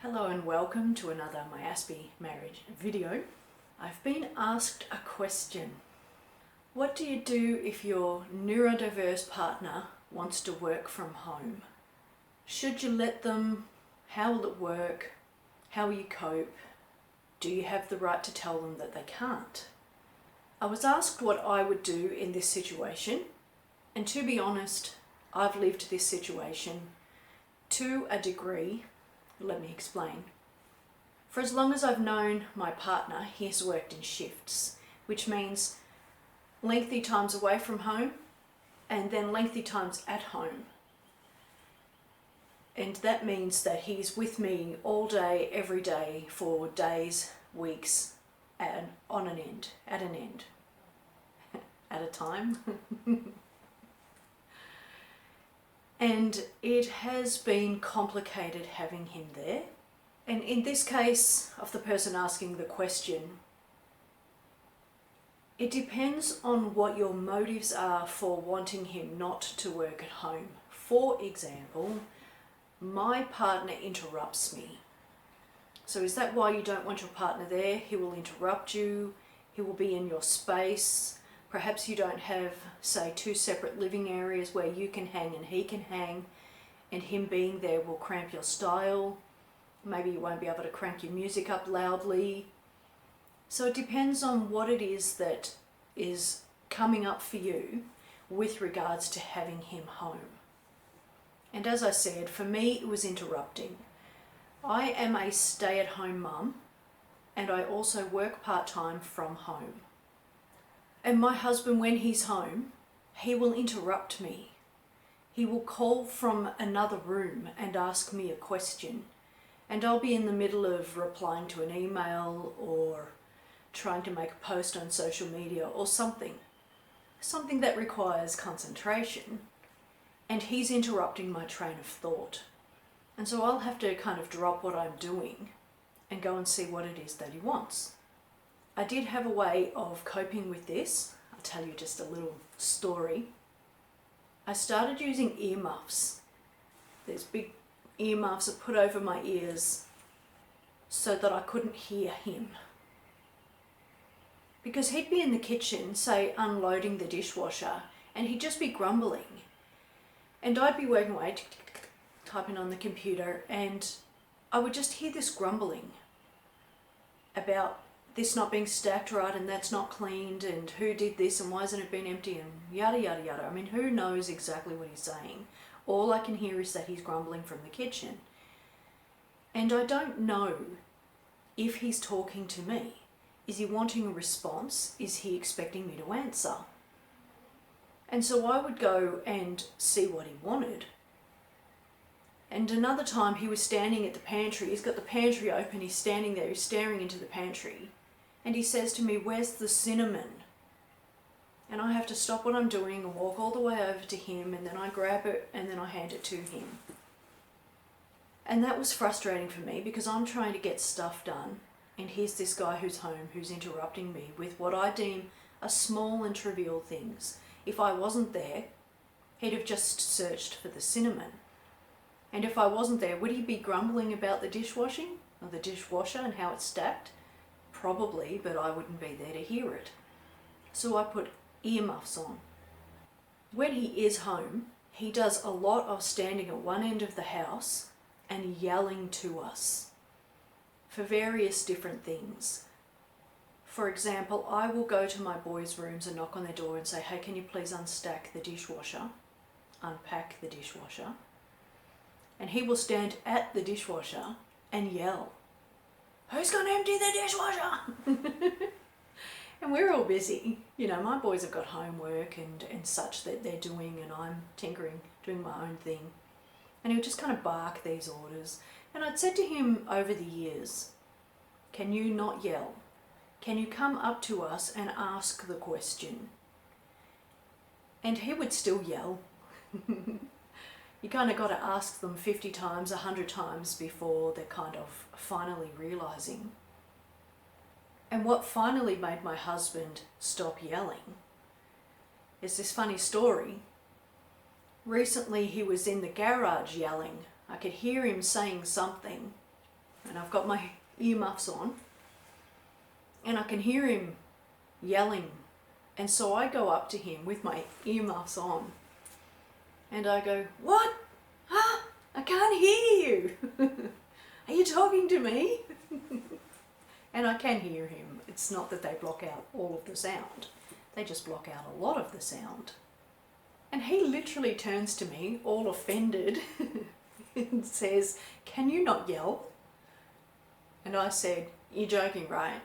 Hello and welcome to another My Aspie marriage video. I've been asked a question. What do you do if your neurodiverse partner wants to work from home? Should you let them? How will it work? How will you cope? Do you have the right to tell them that they can't? I was asked what I would do in this situation, and to be honest, I've lived this situation to a degree. Let me explain. For as long as I've known my partner, he has worked in shifts, which means lengthy times away from home and then lengthy times at home. And that means that he's with me all day, every day, for days, weeks, and at a time. And it has been complicated having him there. And in this case of the person asking the question, it depends on what your motives are for wanting him not to work at home. For example, my partner interrupts me. So is that why you don't want your partner there? He will interrupt you, he will be in your space. Perhaps you don't have, say, two separate living areas where you can hang and he can hang, and him being there will cramp your style. Maybe you won't be able to crank your music up loudly. So it depends on what it is that is coming up for you with regards to having him home. And as I said, for me it was interrupting. I am a stay-at-home mum, and I also work part-time from home. And my husband, when he's home, he will interrupt me. He will call from another room and ask me a question. And I'll be in the middle of replying to an email or trying to make a post on social media or something that requires concentration. And he's interrupting my train of thought. And so I'll have to kind of drop what I'm doing and go and see what it is that he wants. I did have a way of coping with this. I'll tell you just a little story. I started using earmuffs. There's big earmuffs I put over my ears so that I couldn't hear him. Because he'd be in the kitchen, say, unloading the dishwasher, and he'd just be grumbling. And I'd be working away, typing on the computer, and I would just hear this grumbling about this not being stacked right, and that's not cleaned, and who did this, and why hasn't it been empty, and yada yada yada. I mean, who knows exactly what he's saying? All I can hear is that he's grumbling from the kitchen. And I don't know if he's talking to me. Is he wanting a response? Is he expecting me to answer? And so I would go and see what he wanted. And another time he was standing at the pantry. He's got the pantry open, he's standing there, he's staring into the pantry. And he says to me, "Where's the cinnamon?" And I have to stop what I'm doing and walk all the way over to him, and then I grab it and then I hand it to him. And that was frustrating for me because I'm trying to get stuff done, and here's this guy who's home who's interrupting me with what I deem are small and trivial things. If I wasn't there, he'd have just searched for the cinnamon. And if I wasn't there, would he be grumbling about the dishwashing or the dishwasher and how it's stacked? Probably, but I wouldn't be there to hear it. So I put earmuffs on. When he is home, he does a lot of standing at one end of the house and yelling to us for various different things. For example, I will go to my boys' rooms and knock on their door and say, "Hey, can you please unstack the dishwasher, unpack the dishwasher?" And he will stand at the dishwasher and yell, "Who's going to empty the dishwasher?" And we're all busy. You know, my boys have got homework and such that they're doing, and I'm tinkering, doing my own thing. And he would just kind of bark these orders. And I'd said to him over the years, "Can you not yell? Can you come up to us and ask the question?" And he would still yell. You kind of got to ask them 50 times, 100 times before they're kind of finally realizing. And what finally made my husband stop yelling is this funny story. Recently he was in the garage yelling. I could hear him saying something. and I've got my earmuffs on, and I can hear him yelling. And so I go up to him with my earmuffs on, and I go, "What? Huh? I can't hear you. Are you talking to me?" And I can hear him. It's not that they block out all of the sound. They just block out a lot of the sound. And he literally turns to me, all offended, and says, "Can you not yell?" And I said, "You're joking, right?"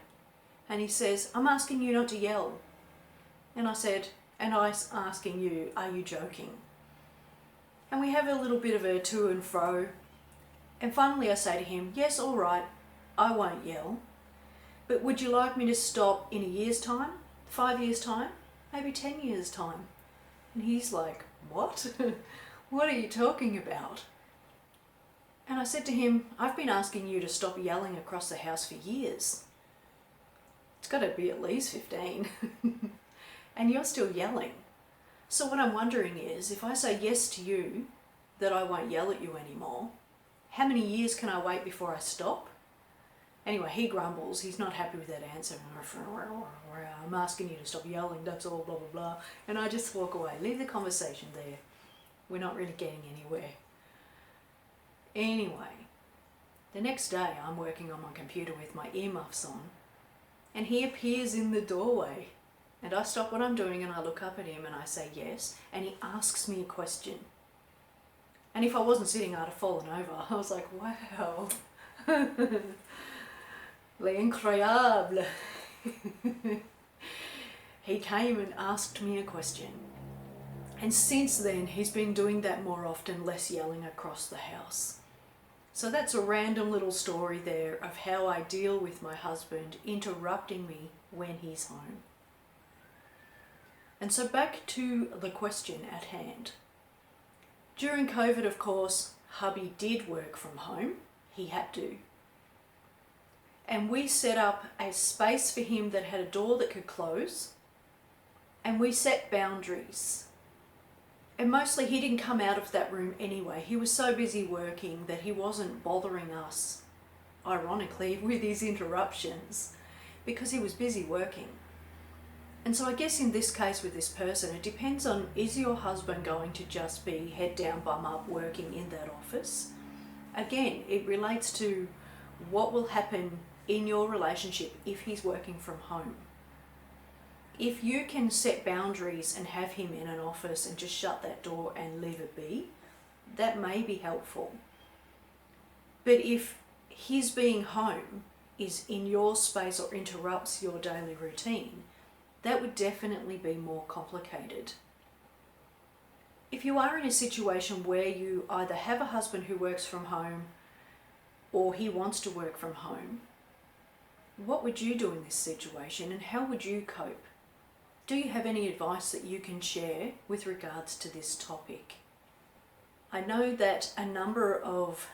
And he says, "I'm asking you not to yell." And I said, "And I'm asking you, are you joking?" And we have a little bit of a to and fro. And finally I say to him, "Yes, all right, I won't yell. But would you like me to stop in a year's time, 5 years' time, maybe 10 years' time?" And he's like, "What? What are you talking about?" And I said to him, "I've been asking you to stop yelling across the house for years. It's got to be at least 15. And you're still yelling. So what I'm wondering is, if I say yes to you, that I won't yell at you anymore, how many years can I wait before I stop?" Anyway, he grumbles. He's not happy with that answer. "I'm asking you to stop yelling, that's all, blah, blah, blah." And I just walk away. Leave the conversation there. We're not really getting anywhere. Anyway, the next day I'm working on my computer with my earmuffs on, and he appears in the doorway. And I stop what I'm doing and I look up at him and I say yes, and he asks me a question. And if I wasn't sitting, I'd have fallen over. I was like, wow. L'incroyable. He came and asked me a question. And since then, he's been doing that more often, less yelling across the house. So that's a random little story there of how I deal with my husband interrupting me when he's home. And so back to the question at hand. During COVID, of course, hubby did work from home. He had to. And we set up a space for him that had a door that could close, and we set boundaries. And mostly he didn't come out of that room anyway. He was so busy working that he wasn't bothering us, ironically, with his interruptions, because he was busy working. And so I guess in this case with this person, it depends on, is your husband going to just be head down, bum up, working in that office? Again, it relates to what will happen in your relationship if he's working from home. If you can set boundaries and have him in an office and just shut that door and leave it be, that may be helpful. But if his being home is in your space or interrupts your daily routine, that would definitely be more complicated. If you are in a situation where you either have a husband who works from home or he wants to work from home, what would you do in this situation and how would you cope? Do you have any advice that you can share with regards to this topic? I know that a number of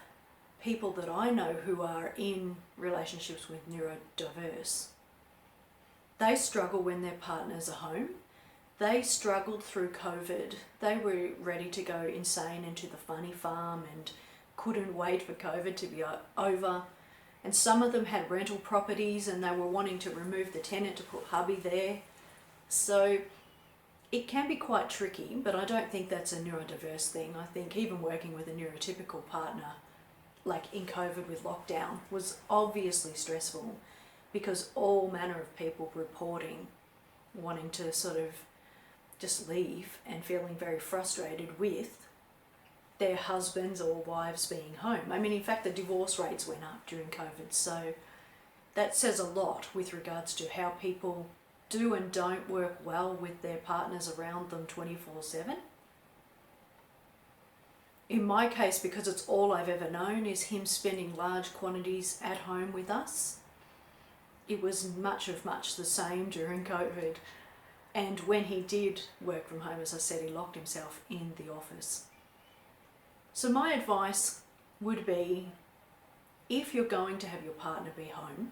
people that I know who are in relationships with neurodiverse, they struggle when their partners are home. They struggled through COVID. They were ready to go insane into the funny farm and couldn't wait for COVID to be over. And some of them had rental properties and they were wanting to remove the tenant to put hubby there. So it can be quite tricky, but I don't think that's a neurodiverse thing. I think even working with a neurotypical partner, like in COVID with lockdown, was obviously stressful because all manner of people reporting, wanting to sort of just leave and feeling very frustrated with their husbands or wives being home. I mean, in fact, the divorce rates went up during COVID, so that says a lot with regards to how people do and don't work well with their partners around them 24/7. In my case, because it's all I've ever known is him spending large quantities at home with us, it was much the same during COVID. And when he did work from home, as I said, he locked himself in the office. So my advice would be, if you're going to have your partner be home,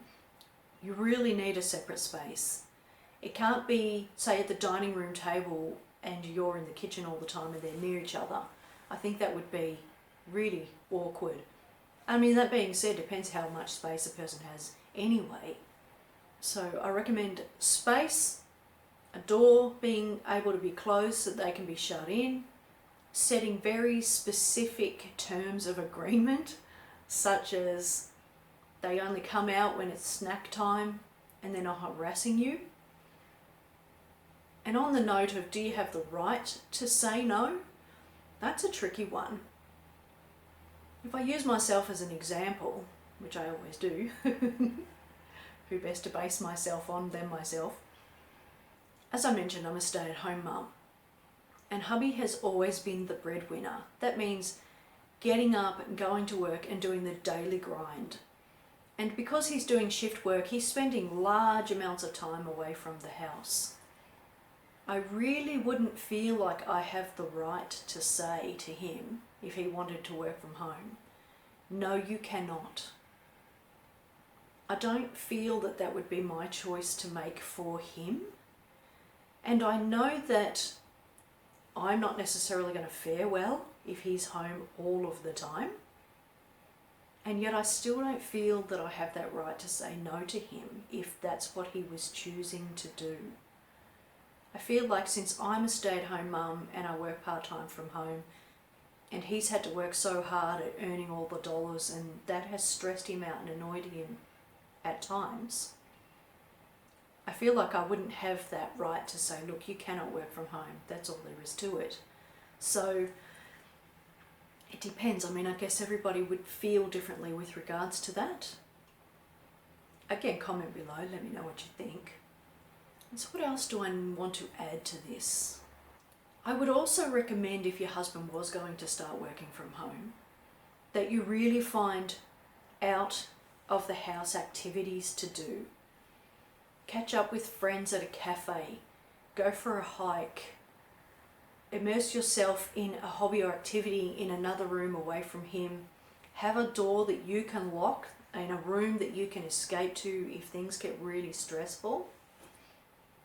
you really need a separate space. It can't be, say, at the dining room table and you're in the kitchen all the time and they're near each other. I think that would be really awkward. I mean, that being said, depends how much space a person has anyway. So I recommend space, a door being able to be closed so that they can be shut in, setting very specific terms of agreement, such as they only come out when it's snack time and they're not harassing you. And on the note of, do you have the right to say no? That's a tricky one. If I use myself as an example, which I always do, who best to base myself on than myself? As I mentioned, I'm a stay-at-home mum, and hubby has always been the breadwinner. That means getting up and going to work and doing the daily grind. And because he's doing shift work, he's spending large amounts of time away from the house. I really wouldn't feel like I have the right to say to him, if he wanted to work from home, no, you cannot. I don't feel that that would be my choice to make for him. And I know that I'm not necessarily going to fare well if he's home all of the time. And yet I still don't feel that I have that right to say no to him if that's what he was choosing to do. I feel like since I'm a stay-at-home mum and I work part-time from home, and he's had to work so hard at earning all the dollars, and that has stressed him out and annoyed him at times, I feel like I wouldn't have that right to say, look, you cannot work from home. That's all there is to it. So it depends. I mean, I guess everybody would feel differently with regards to that. Again, comment below, let me know what you think. And so what else do I want to add to this? I would also recommend, if your husband was going to start working from home, that you really find out of the house activities to do. Catch up with friends at a cafe, go for a hike, immerse yourself in a hobby or activity in another room away from him. Have a door that you can lock and a room that you can escape to if things get really stressful.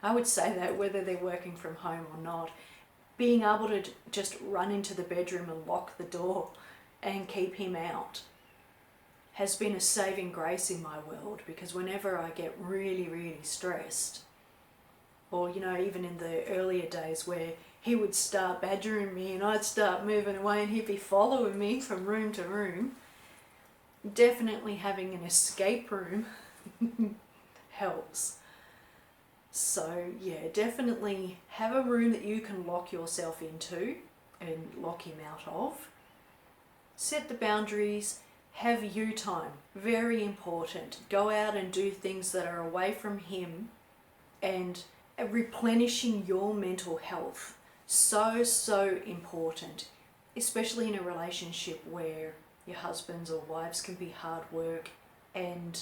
I would say that whether they're working from home or not, being able to just run into the bedroom and lock the door and keep him out has been a saving grace in my world, because whenever I get really, really stressed, or even in the earlier days where he would start badgering me and I'd start moving away and he'd be following me from room to room, definitely having an escape room helps. So yeah, definitely have a room that you can lock yourself into and lock him out of. Set the boundaries, have you time, very important. Go out and do things that are away from him and replenishing your mental health. So important, especially in a relationship where your husbands or wives can be hard work and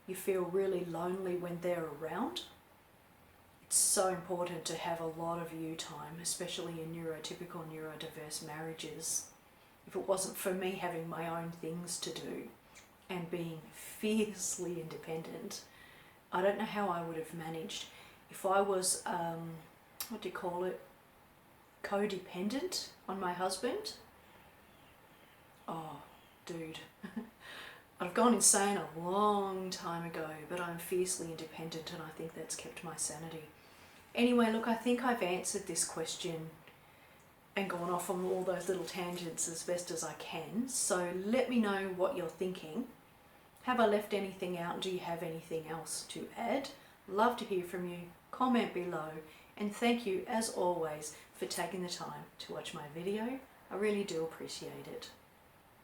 you feel really lonely when they're around. It's so important to have a lot of you time, especially in neurotypical, neurodiverse marriages. If it wasn't for me having my own things to do and being fiercely independent, I don't know how I would have managed. If I was, codependent on my husband, oh, dude, I'd have gone insane a long time ago, but I'm fiercely independent and I think that's kept my sanity. Anyway, look, I think I've answered this question and gone off on all those little tangents as best as I can. So let me know what you're thinking. Have I left anything out? Do you have anything else to add? Love to hear from you. Comment below. And thank you, as always, for taking the time to watch my video. I really do appreciate it.